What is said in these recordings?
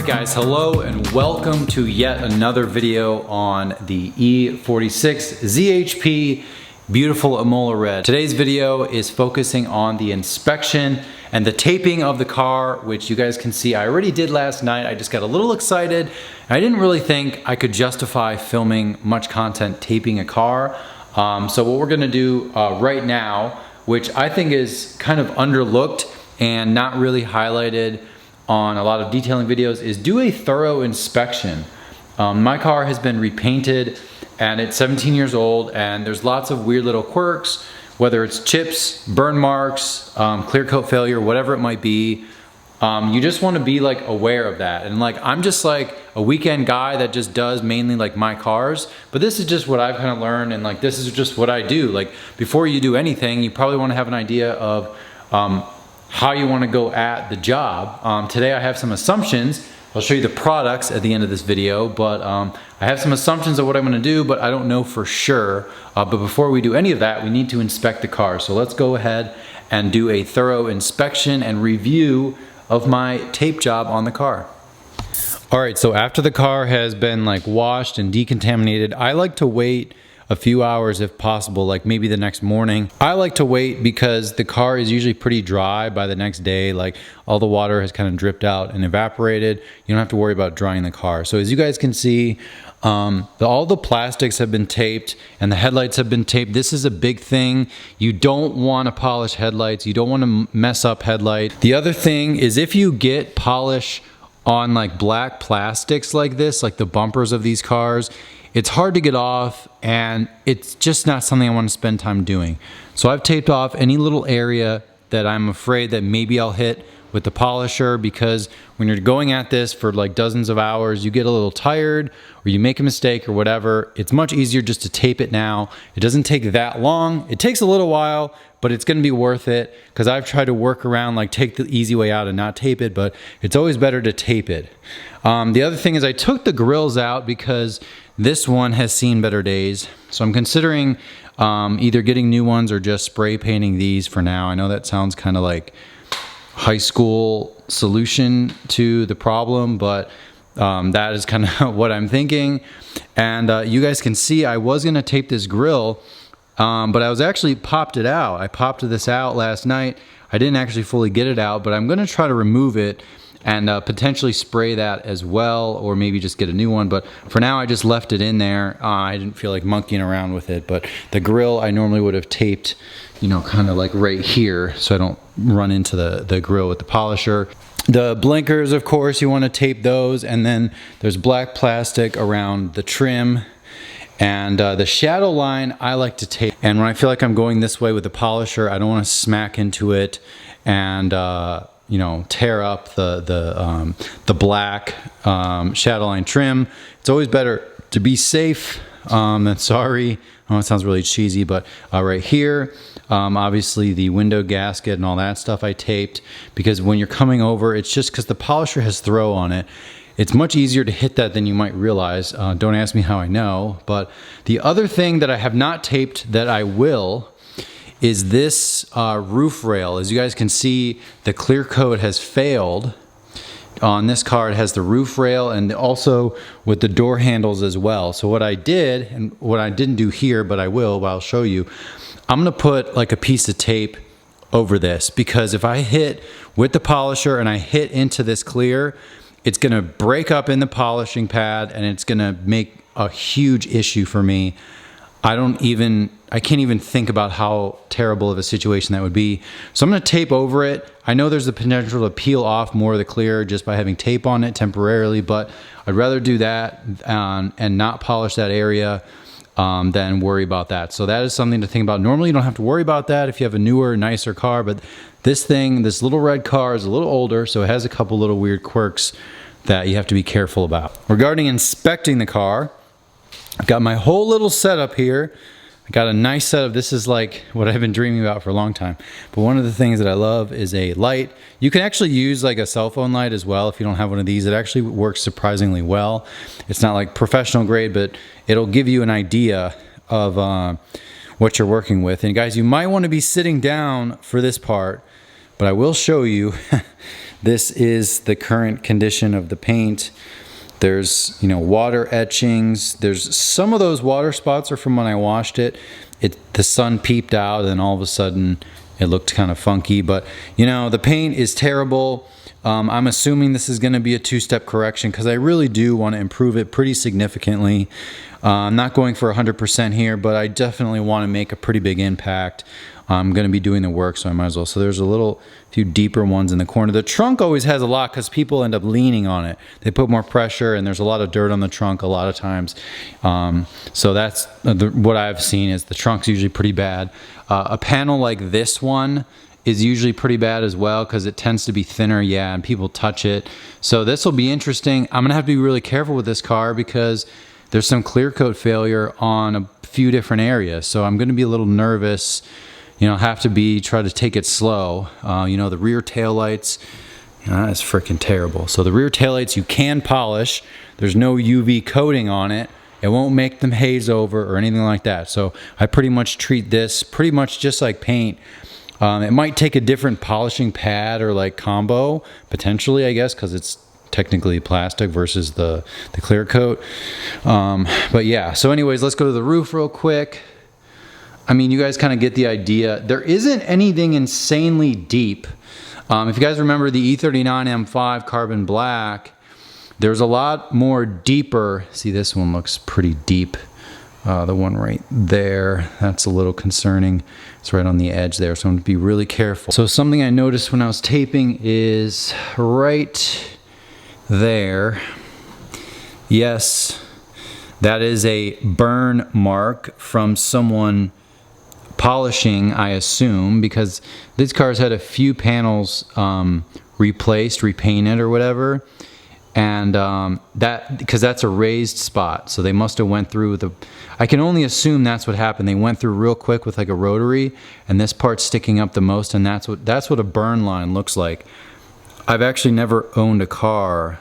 guys, hello and welcome to yet another video on the E46 ZHP beautiful Amola Red. Today's video is focusing on the inspection and the taping of the car, which you guys can see I already did last night. I just got a little excited. I didn't really think I could justify filming much content taping a car. So what we're gonna do right now, which I think is kind of underlooked and not really highlighted on a lot of detailing videos, is do a thorough inspection. My car has been repainted and it's 17 years old, and there's lots of weird little quirks, whether it's chips, burn marks, clear coat failure, whatever it might be. You just want to be like aware of that. And like, I'm just like a weekend guy that just does mainly like my cars, but this is just what I've kind of learned, and like this is just what I do. Like, before you do anything, you probably want to have an idea of how you want to go at the job. Today I have some assumptions. I'll show you the products at the end of this video, but I have some assumptions of what I'm going to do, but I don't know for sure. But before we do any of that, we need to inspect the car. So let's go ahead and do a thorough inspection and review of my tape job on the car. All right, so after the car has been like washed and decontaminated, I like to wait a few hours if possible, like maybe the next morning. I like to wait because the car is usually pretty dry by the next day. Like, all the water has kind of dripped out and evaporated. You don't have to worry about drying the car. So as you guys can see, all the plastics have been taped and the headlights have been taped. This is a big thing. You don't want to polish headlights. You don't want to mess up headlight. The other thing is, if you get polish on like black plastics like this, like the bumpers of these cars, it's hard to get off, and it's just not something I want to spend time doing. So I've taped off any little area that I'm afraid that maybe I'll hit with the polisher, because when you're going at this for like dozens of hours, you get a little tired or you make a mistake or whatever. It's much easier just to tape it now. It doesn't take that long. It takes a little while, but it's going to be worth it, because I've tried to work around, like take the easy way out and not tape it, but it's always better to tape it. The other thing is, I took the grills out because this one has seen better days. So I'm considering either getting new ones or just spray painting these for now. I know that sounds kind of like high school solution to the problem, but that is kind of what I'm thinking. And you guys can see I was gonna tape this grill, but I was actually popped it out. I popped this out last night. I didn't actually fully get it out, but I'm gonna try to remove it and potentially spray that as well, or maybe just get a new one. But for now, I just left it in there. I didn't feel like monkeying around with it, but the grill I normally would have taped, you know, kind of like right here, so I don't run into the grill with the polisher. The blinkers, of course, you want to tape those, and then there's black plastic around the trim. And the shadow line I like to tape, and when I feel like I'm going this way with the polisher, I don't want to smack into it and you know, tear up the black shadow line trim. It's always better to be safe than sorry. I know it sounds really cheesy, but right here, obviously the window gasket and all that stuff I taped, because when you're coming over, it's just because the polisher has throw on it. It's much easier to hit that than you might realize. Don't ask me how I know. But the other thing that I have not taped that I will is this roof rail. As you guys can see, the clear coat has failed. On this car, it has the roof rail and also with the door handles as well. So what I did, and what I didn't do here, but I will, but I'll show you, I'm gonna put like a piece of tape over this, because if I hit with the polisher and I hit into this clear, it's gonna break up in the polishing pad and it's gonna make a huge issue for me. I can't even think about how terrible of a situation that would be. So I'm gonna tape over it. I know there's the potential to peel off more of the clear just by having tape on it temporarily, but I'd rather do that and not polish that area than worry about that. So that is something to think about. Normally you don't have to worry about that if you have a newer, nicer car, but this little red car is a little older, so it has a couple little weird quirks that you have to be careful about. Regarding inspecting the car, I've got my whole little setup here. I got a nice setup. This is like what I've been dreaming about for a long time. But one of the things that I love is a light. You can actually use like a cell phone light as well if you don't have one of these. It actually works surprisingly well. It's not like professional grade, but it'll give you an idea of what you're working with. And guys, you might want to be sitting down for this part, but I will show you. This is the current condition of the paint. There's, you know, water etchings. There's some of those water spots are from when I washed it. The sun peeped out and all of a sudden it looked kind of funky, but you know, the paint is terrible. I'm assuming this is going to be a two-step correction because I really do want to improve it pretty significantly. I'm not going for 100% here, but I definitely want to make a pretty big impact. I'm going to be doing the work, so I might as well. So there's a few deeper ones in the corner. The trunk always has a lot because people end up leaning on it. They put more pressure, and there's a lot of dirt on the trunk a lot of times. So that's what I've seen is the trunk's usually pretty bad. A panel like this one is usually pretty bad as well because it tends to be thinner, yeah, and people touch it. So this will be interesting. I'm going to have to be really careful with this car because there's some clear coat failure on a few different areas. So I'm going to be a little nervous. You know, have to try to take it slow. You know, the rear taillights, that's freaking terrible. So the rear taillights you can polish. There's no UV coating on it. It won't make them haze over or anything like that. So I pretty much treat this pretty much just like paint. It might take a different polishing pad or like combo, potentially, I guess, because it's technically plastic versus the clear coat. But yeah, so anyways, let's go to the roof real quick. I mean, you guys kind of get the idea. There isn't anything insanely deep. If you guys remember the E39 M5 carbon black, there's a lot more deeper. See, this one looks pretty deep. The one right there, that's a little concerning. It's right on the edge there, so I'm gonna be really careful. So something I noticed when I was taping is right there. Yes, that is a burn mark from someone polishing, I assume, because these cars had a few panels replaced, repainted or whatever. And because that's a raised spot, so they must have went through I can only assume that's what happened. They went through real quick with like a rotary, and this part's sticking up the most, and that's what a burn line looks like. I've actually never owned a car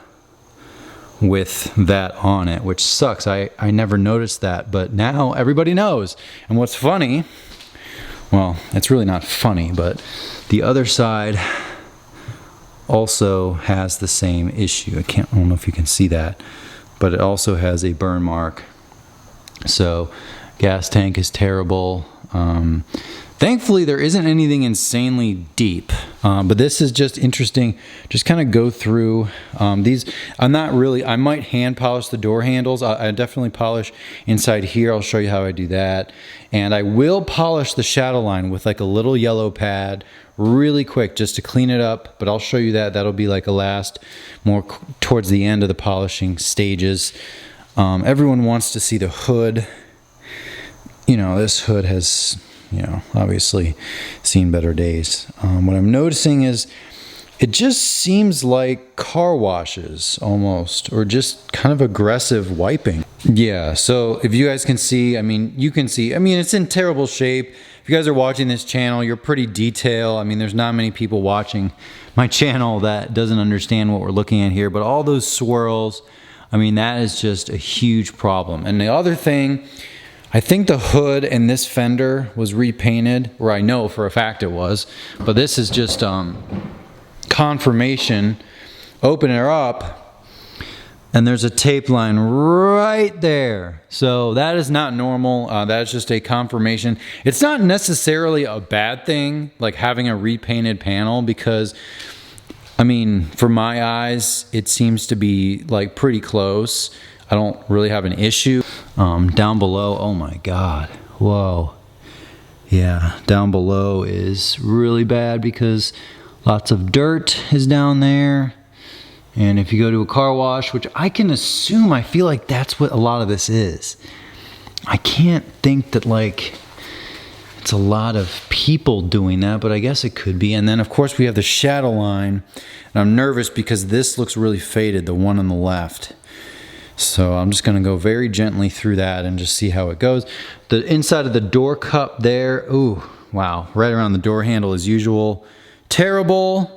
with that on it, which sucks. I never noticed that, but now everybody knows. And what's funny, well, it's really not funny, but the other side also has the same issue. I don't know if you can see that, but it also has a burn mark. So gas tank is terrible. Thankfully there isn't anything insanely deep, but this is just interesting. Just kind of go through these. I might hand polish the door handles. I definitely polish inside here. I'll show you how I do that. And I will polish the shadow line with like a little yellow pad really quick just to clean it up, but I'll show you that. That'll be like a last, more towards the end of the polishing stages. Everyone wants to see the hood. You know, this hood has, you know, obviously seen better days. What I'm noticing is it just seems like car washes almost, or just kind of aggressive wiping. Yeah, so if you guys can see, I mean, you can see, I mean, it's in terrible shape. If you guys are watching this channel, you're pretty detailed. I mean, there's not many people watching my channel that doesn't understand what we're looking at here, but all those swirls, I mean, that is just a huge problem. And the other thing, I think the hood and this fender was repainted, or I know for a fact it was, but this is just confirmation. Open her up, and there's a tape line right there. So that is not normal. That is just a confirmation. It's not necessarily a bad thing, like having a repainted panel, because I mean, for my eyes, it seems to be like pretty close. I don't really have an issue. Down below, oh my God, whoa. Yeah, down below is really bad because lots of dirt is down there. And if you go to a car wash, which I can assume, I feel like that's what a lot of this is. I can't think that like it's a lot of people doing that, but I guess it could be. And then of course we have the shadow line, and I'm nervous because this looks really faded, the one on the left. So I'm just gonna go very gently through that and just see how it goes. The inside of the door cup there, ooh, wow, right around the door handle as usual. Terrible.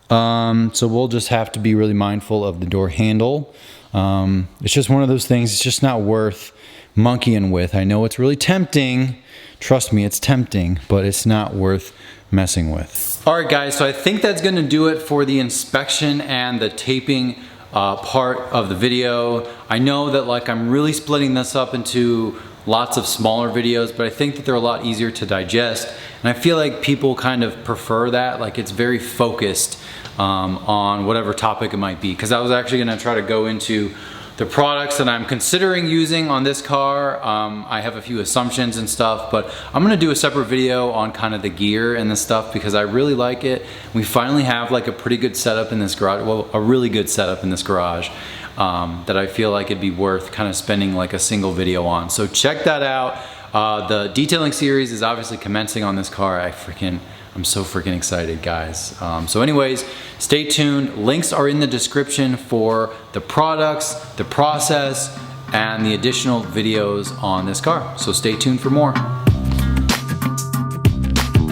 So we'll just have to be really mindful of the door handle. It's just one of those things, it's just not worth monkeying with. I know it's really tempting trust me, it's tempting, but it's not worth messing with. All right guys, so I think that's gonna do it for the inspection and the taping part of the video. I know that like I'm really splitting this up into lots of smaller videos, but I think that they're a lot easier to digest. And I feel like people kind of prefer that, like it's very focused on whatever topic it might be. Because I was actually gonna try to go into the products that I'm considering using on this car. I have a few assumptions and stuff, but I'm gonna do a separate video on kind of the gear and the stuff because I really like it. We finally have like a pretty good setup in this garage, well, a really good setup in this garage that I feel like it'd be worth kind of spending like a single video on. So check that out. The detailing series is obviously commencing on this car. I'm so freaking excited, guys. So anyways, stay tuned. Links are in the description for the products, the process, and the additional videos on this car. So stay tuned for more.